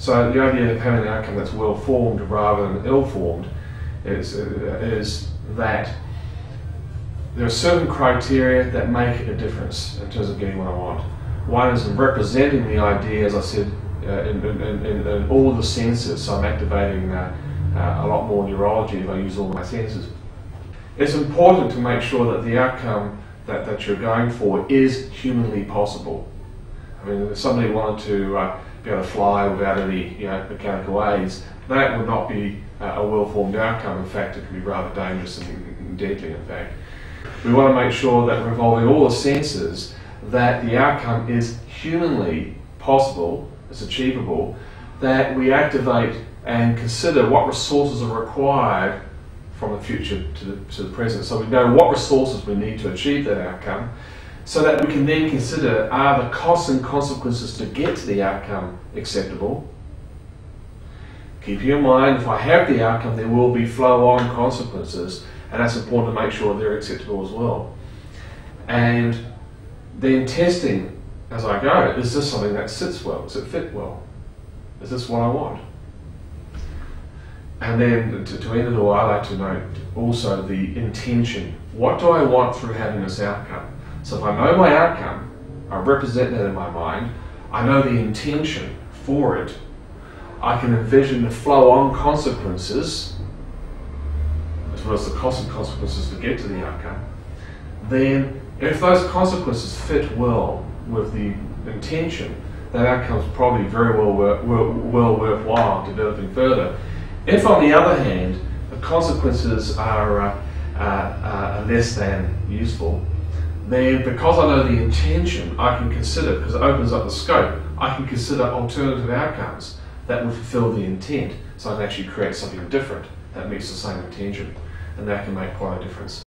So the idea of having an outcome that's well-formed rather than ill-formed is that there are certain criteria that make a difference in terms of getting what I want. One is in representing the idea, as I said, in all the senses, so I'm activating a lot more neurology if I use all my senses. It's important to make sure that the outcome that you're going for is humanly possible. I mean, if somebody wanted to be able to fly without any mechanical aids, that would not be a well-formed outcome. In fact, it can be rather dangerous and deadly, in fact. We want to make sure that we're involving all the senses, that the outcome is humanly possible, it's achievable, that we activate and consider what resources are required from the future to the present. So we know what resources we need to achieve that outcome, so that we can then consider, are the costs and consequences to get to the outcome acceptable? Keeping in mind, if I have the outcome, there will be flow-on consequences, and that's important to make sure they're acceptable as well. And then testing as I go, is this something that sits well? Does it fit well? Is this what I want? And then to end it all, I like to note also the intention. What do I want through having this outcome? So if I know my outcome, I represent that in my mind, I know the intention for it, I can envision the flow-on consequences, as well as the cost and consequences to get to the outcome. Then, if those consequences fit well with the intention, that outcome is probably very well worthwhile developing further. If, on the other hand, the consequences are less than useful, then because I know the intention, I can consider, because it opens up the scope, I can consider alternative outcomes that will fulfill the intent, so I can actually create something different that meets the same intention, and that can make quite a difference.